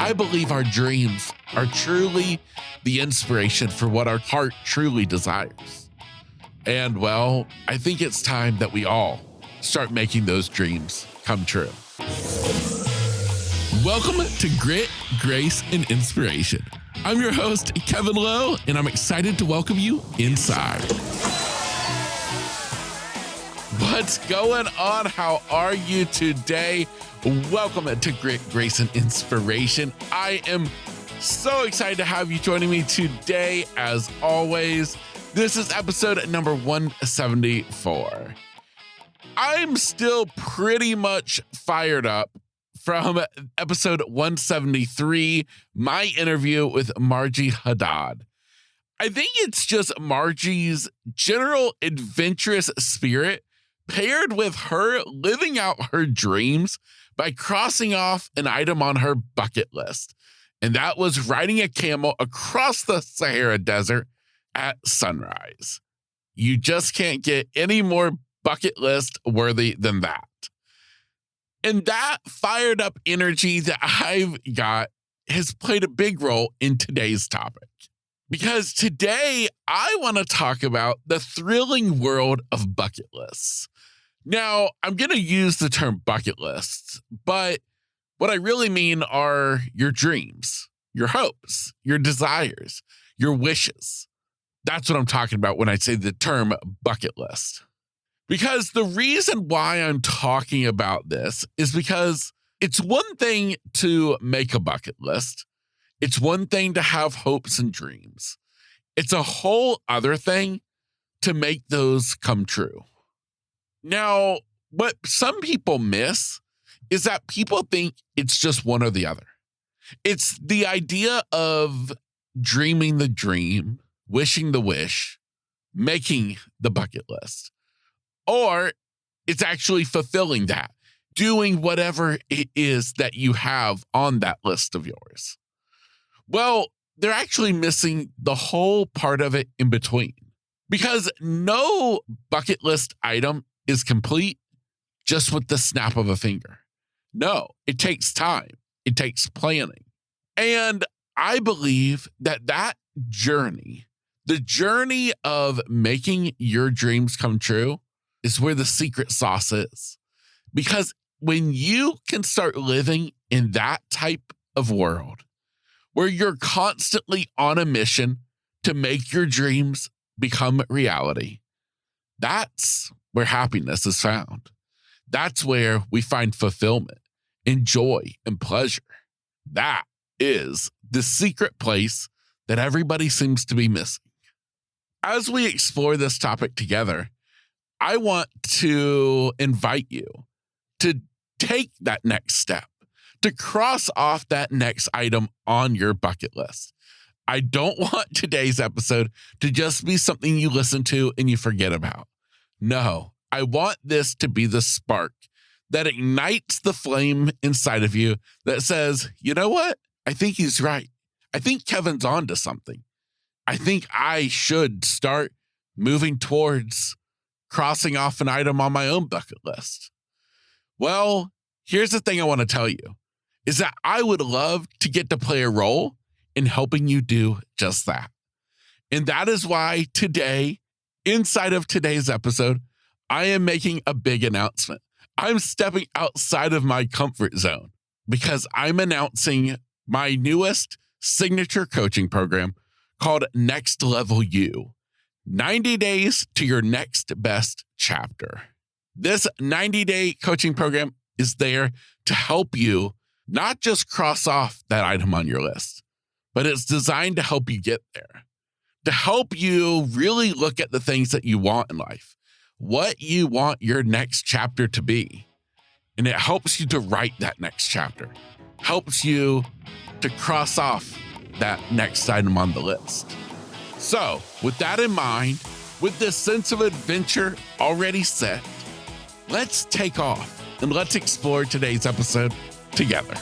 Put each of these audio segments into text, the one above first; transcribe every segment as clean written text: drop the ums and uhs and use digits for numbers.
I believe our dreams are truly the inspiration for what our heart truly desires. And well, I think it's time that we all start making those dreams come true. Welcome to Grit, Grace, and Inspiration. I'm your host, Kevin Lowe, and I'm excited to welcome you inside. What's going on? How are you today? Welcome to Grit, Grace, and Inspiration. I am so excited to have you joining me today. As always, this is episode number 174. I'm still pretty much fired up from episode 173, my interview with Margie Haddad. I think it's just Margie's general adventurous spirit paired with her living out her dreams by crossing off an item on her bucket list. And that was riding a camel across the Sahara Desert at sunrise. You just can't get any more bucket list worthy than that. And that fired up energy that I've got has played a big role in today's topic. Because today I want to talk about the thrilling world of bucket lists. Now, I'm going to use the term bucket lists, but what I really mean are your dreams, your hopes, your desires, your wishes. That's what I'm talking about when I say the term bucket list. Because the reason why I'm talking about this is because it's one thing to make a bucket list. It's one thing to have hopes and dreams. It's a whole other thing to make those come true. Now, what some people miss is that people think it's just one or the other. It's the idea of dreaming the dream, wishing the wish, making the bucket list. Or it's actually fulfilling that, doing whatever it is that you have on that list of yours. Well, they're actually missing the whole part of it in between, because no bucket list item is complete just with the snap of a finger. No, it takes time. It takes planning. And I believe that that journey, the journey of making your dreams come true, is where the secret sauce is. Because when you can start living in that type of world, where you're constantly on a mission to make your dreams become reality, that's where happiness is found. That's where we find fulfillment and joy and pleasure. That is the secret place that everybody seems to be missing. As we explore this topic together, I want to invite you to take that next step, to cross off that next item on your bucket list. I don't want today's episode to just be something you listen to and you forget about. No, I want this to be the spark that ignites the flame inside of you that says, you know what? I think he's right. I think Kevin's on to something. I think I should start moving towards crossing off an item on my own bucket list. Well, here's the thing I want to tell you, is that I would love to get to play a role in helping you do just that. And that is why today, inside of today's episode, I am making a big announcement. I'm stepping outside of my comfort zone because I'm announcing my newest signature coaching program called Next Level You. 90 days to your next best chapter. This 90-day coaching program is there to help you not just cross off that item on your list, but it's designed to help you get there, to help you really look at the things that you want in life, what you want your next chapter to be. And it helps you to write that next chapter, helps you to cross off that next item on the list. So, with that in mind, with this sense of adventure already set, let's take off and let's explore today's episode together.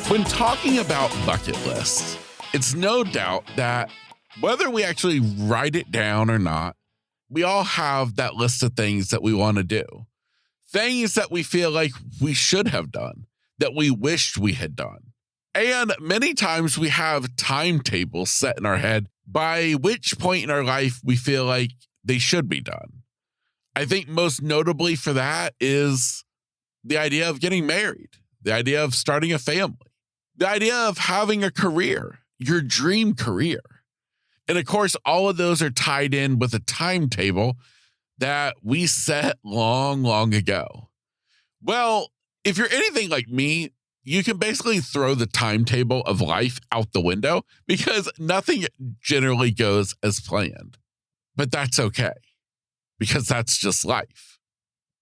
When talking about bucket lists, it's no doubt that whether we actually write it down or not, we all have that list of things that we want to do. things that we feel like we should have done, that we wished we had done. And many times we have timetables set in our head by which point in our life we feel like they should be done. I think most notably for that is the idea of getting married, the idea of starting a family, the idea of having a career, your dream career. And of course, all of those are tied in with a timetable that we set long, long ago. Well, if you're anything like me, you can basically throw the timetable of life out the window because nothing generally goes as planned. But that's okay, because that's just life.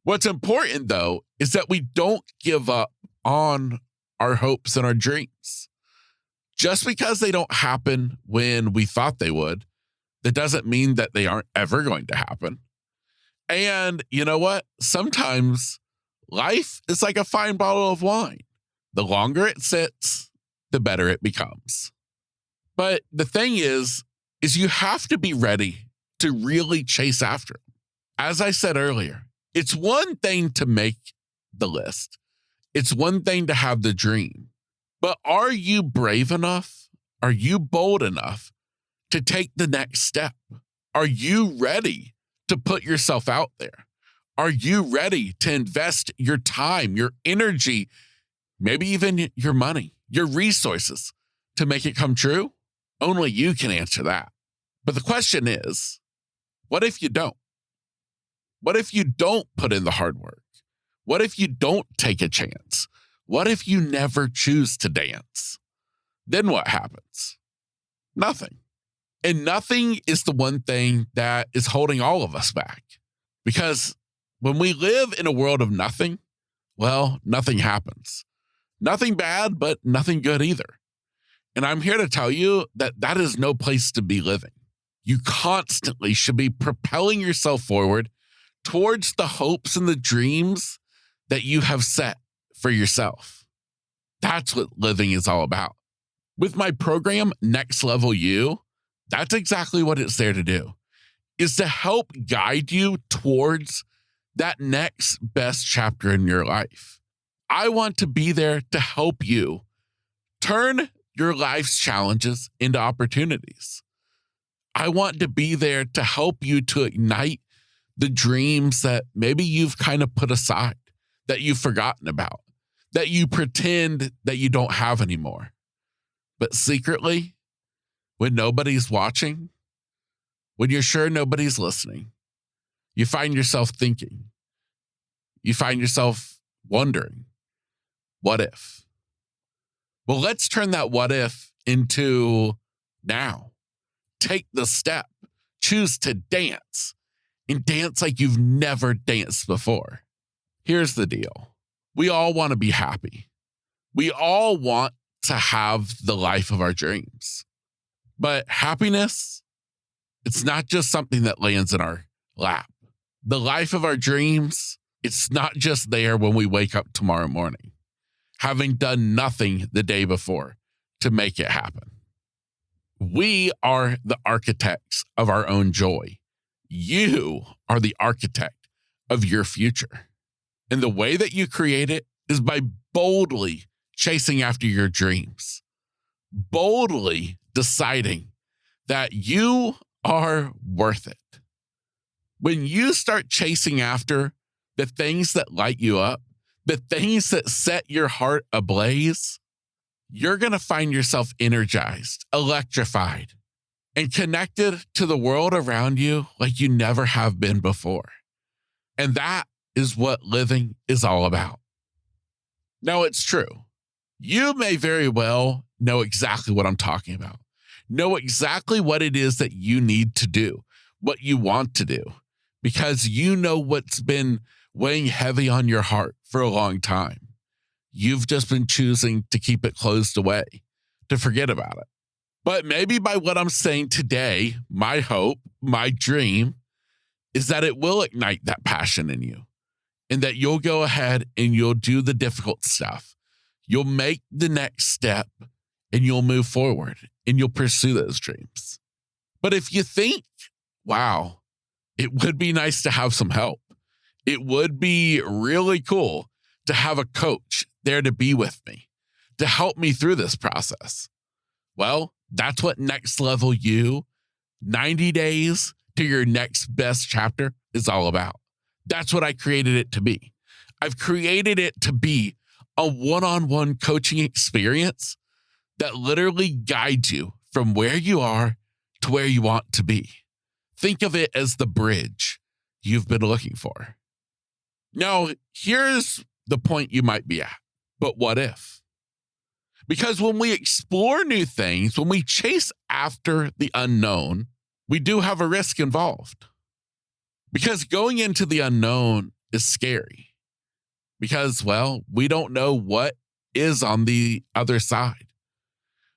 What's important, though, is that we don't give up on our hopes and our dreams. Just because they don't happen when we thought they would, that doesn't mean that they aren't ever going to happen. And you know what? Sometimes life is like a fine bottle of wine. The longer it sits, the better it becomes. But the thing is you have to be ready to really chase after it. As I said earlier, it's one thing to make the list. It's one thing to have the dream. But are you brave enough? Are you bold enough to take the next step? Are you ready to put yourself out there? Are you ready to invest your time, your energy, maybe even your money, your resources to make it come true? Only you can answer that. But the question is, what if you don't? What if you don't put in the hard work? What if you don't take a chance? What if you never choose to dance? Then what happens? Nothing. And nothing is the one thing that is holding all of us back. Because when we live in a world of nothing, well, nothing happens. Nothing bad, but nothing good either. And I'm here to tell you that that is no place to be living. You constantly should be propelling yourself forward towards the hopes and the dreams that you have set for yourself. That's what living is all about. With my program, Next Level You, that's exactly what it's there to do, is to help guide you towards that next best chapter in your life. I want to be there to help you turn your life's challenges into opportunities. I want to be there to help you to ignite the dreams that maybe you've kind of put aside, that you've forgotten about, that you pretend that you don't have anymore. But secretly, when nobody's watching, when you're sure nobody's listening, you find yourself thinking, you find yourself wondering, what if? Well, let's turn that what if into now. Take the step, choose to dance, and dance like you've never danced before. Here's the deal. We all want to be happy. We all want to have the life of our dreams. But happiness, it's not just something that lands in our lap. The life of our dreams, it's not just there when we wake up tomorrow morning, having done nothing the day before to make it happen. We are the architects of our own joy. You are the architect of your future. And the way that you create it is by boldly chasing after your dreams, boldly deciding that you are worth it. When you start chasing after the things that light you up, the things that set your heart ablaze, you're going to find yourself energized, electrified, and connected to the world around you like you never have been before. And that is what living is all about. Now, it's true. You may very well know exactly what I'm talking about. Know exactly what it is that you need to do, what you want to do, because you know what's been weighing heavy on your heart for a long time. You've just been choosing to keep it closed away, to forget about it. But maybe by what I'm saying today, my hope, my dream, is that it will ignite that passion in you, and that you'll go ahead and you'll do the difficult stuff. You'll make the next step, and you'll move forward, and you'll pursue those dreams. But if you think, wow, it would be nice to have some help, It would be really cool to have a coach there to be with me, to help me through this process. Well, that's what Next Level You, 90 days to your next best chapter is all about. That's what I created it to be. I've created it to be a one-on-one coaching experience that literally guides you from where you are to where you want to be. Think of it as the bridge you've been looking for. Now, here's the point you might be at. But what if? Because when we explore new things, when we chase after the unknown, we do have a risk involved. Because going into the unknown is scary. Because, well, we don't know what is on the other side.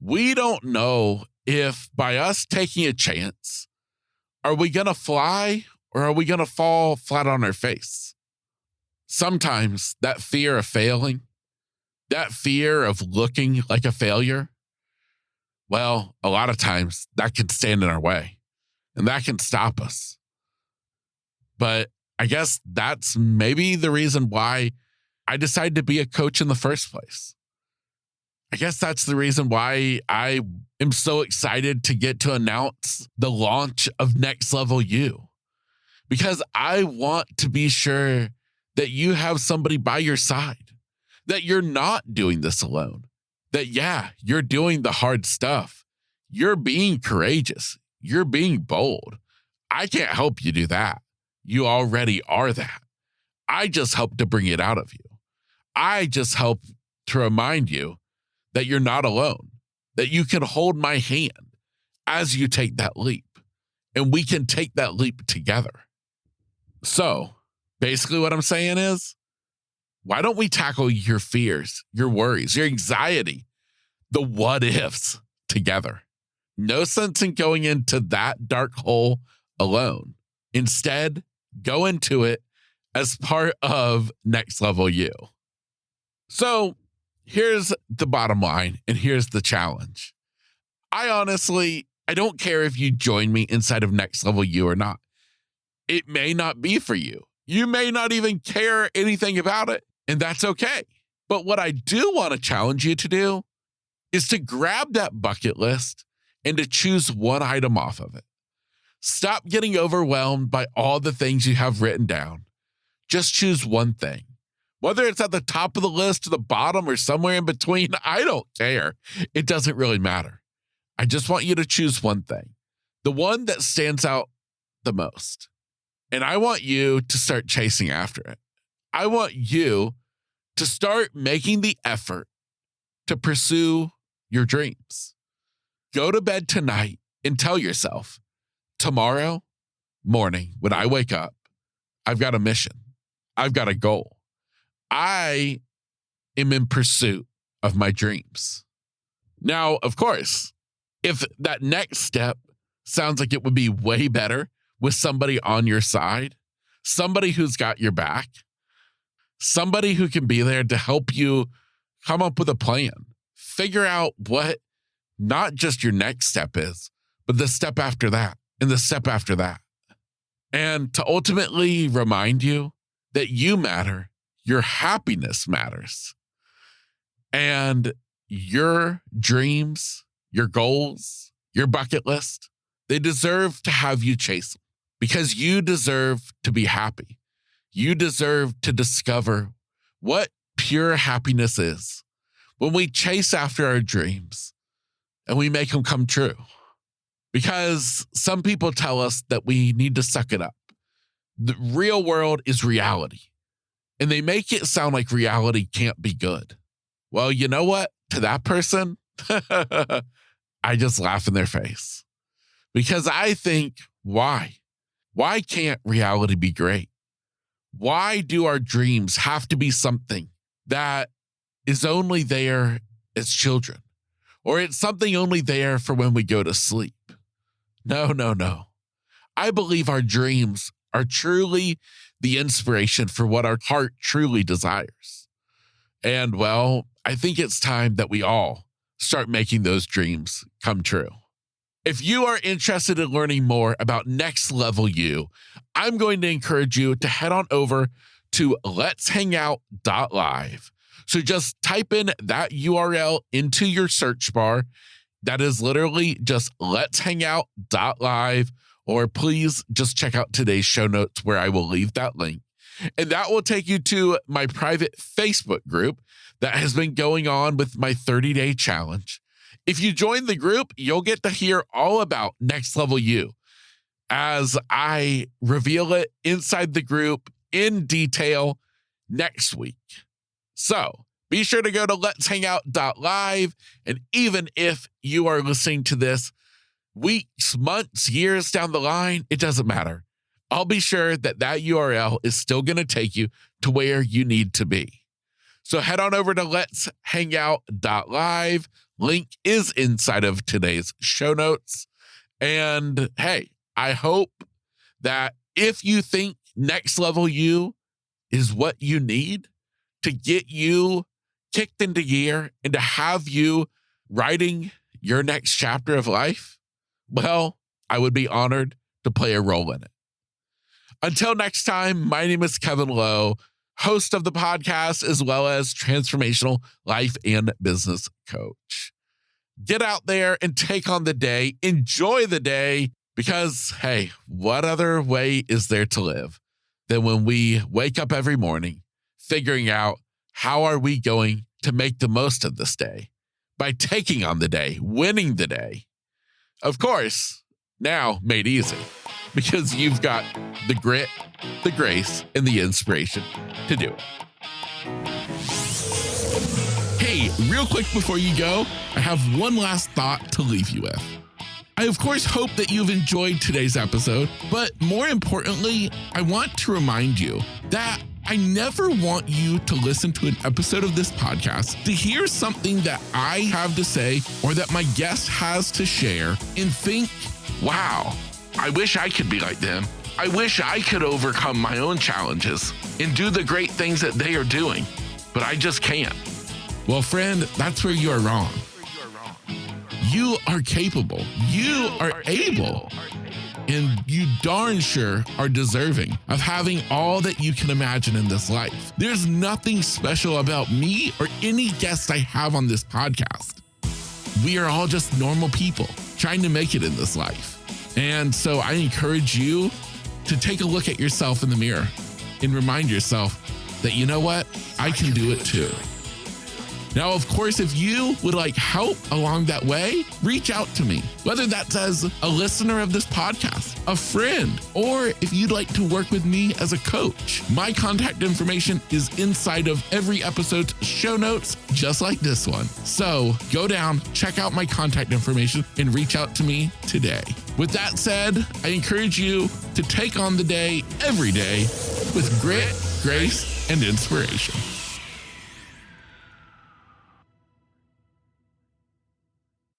We don't know if by us taking a chance, are we going to fly or are we going to fall flat on our face? Sometimes that fear of failing, that fear of looking like a failure, well, a lot of times that can stand in our way and that can stop us. But I guess that's maybe the reason why I decided to be a coach in the first place. I guess that's the reason why I am so excited to get to announce the launch of Next Level You, because I want to be sure that you have somebody by your side, that you're not doing this alone, that, yeah, you're doing the hard stuff. You're being courageous. You're being bold. I can't help you do that. You already are that. I just help to bring it out of you. I just help to remind you that you're not alone, that you can hold my hand as you take that leap, and we can take that leap together. So basically what I'm saying is, why don't we tackle your fears, your worries, your anxiety, the what ifs together? No sense in going into that dark hole alone. Instead, go into it as part of Next Level You. So here's the bottom line, and here's the challenge. I don't care if you join me inside of Next Level You or not. It may not be for you. You may not even care anything about it, and that's okay. But what I do want to challenge you to do is to grab that bucket list and to choose one item off of it. Stop getting overwhelmed by all the things you have written down. Just choose one thing. Whether it's at the top of the list, or the bottom, or somewhere in between, I don't care. It doesn't really matter. I just want you to choose one thing, the one that stands out the most. And I want you to start chasing after it. I want you to start making the effort to pursue your dreams. Go to bed tonight and tell yourself, tomorrow morning, when I wake up, I've got a mission. I've got a goal. I am in pursuit of my dreams. Now, of course, if that next step sounds like it would be way better with somebody on your side, somebody who's got your back, somebody who can be there to help you come up with a plan, figure out what not just your next step is, but the step after that and the step after that. And to ultimately remind you that you matter, your happiness matters, and your dreams, your goals, your bucket list, they deserve to have you chase them, because you deserve to be happy. You deserve to discover what pure happiness is when we chase after our dreams and we make them come true. Because some people tell us that we need to suck it up. The real world is reality. And they make it sound like reality can't be good. Well, you know what? To that person, I just laugh in their face. Because I think, why? Why can't reality be great? Why do our dreams have to be something that is only there as children? Or it's something only there for when we go to sleep? No. I believe our dreams are truly the inspiration for what our heart truly desires. And well, I think it's time that we all start making those dreams come true. If you are interested in learning more about Next Level You, I'm going to encourage you to head on over to letshangout.live. So just type in that URL into your search bar. That is literally just letshangout.live, or please just check out today's show notes where I will leave that link. And that will take you to my private Facebook group that has been going on with my 30-day challenge. If you join the group, you'll get to hear all about Next Level You as I reveal it inside the group in detail next week. So be sure to go to letshangout.live. And even if you are listening to this weeks, months, years down the line, it doesn't matter. I'll be sure that URL is still going to take you to where you need to be. So head on over to letshangout.live. Link is inside of today's show notes. And hey, I hope that if you think Next Level You is what you need to get you kicked into gear and to have you writing your next chapter of life, well, I would be honored to play a role in it. Until next time, my name is Kevin Lowe, host of the podcast, as well as transformational life and business coach. Get out there and take on the day. Enjoy the day, because, hey, what other way is there to live than when we wake up every morning figuring out how are we going to make the most of this day by taking on the day, winning the day. Of course, now made easy because you've got the grit, the grace, and the inspiration to do it. Hey, real quick before you go, I have one last thought to leave you with. I, of course, hope that you've enjoyed today's episode, but more importantly, I want to remind you that I never want you to listen to an episode of this podcast to hear something that I have to say or that my guest has to share and think, wow, I wish I could be like them. I wish I could overcome my own challenges and do the great things that they are doing, but I just can't. Well, friend, that's where you are wrong. You are capable. You are able. And you darn sure are deserving of having all that you can imagine in this life. There's nothing special about me or any guest I have on this podcast. We are all just normal people trying to make it in this life. And so I encourage you to take a look at yourself in the mirror and remind yourself that, you know what? I can do it too. Now, of course, if you would like help along that way, reach out to me, whether that's as a listener of this podcast, a friend, or if you'd like to work with me as a coach. My contact information is inside of every episode's show notes, just like this one. So go down, check out my contact information, and reach out to me today. With that said, I encourage you to take on the day every day with grit, grace, and inspiration.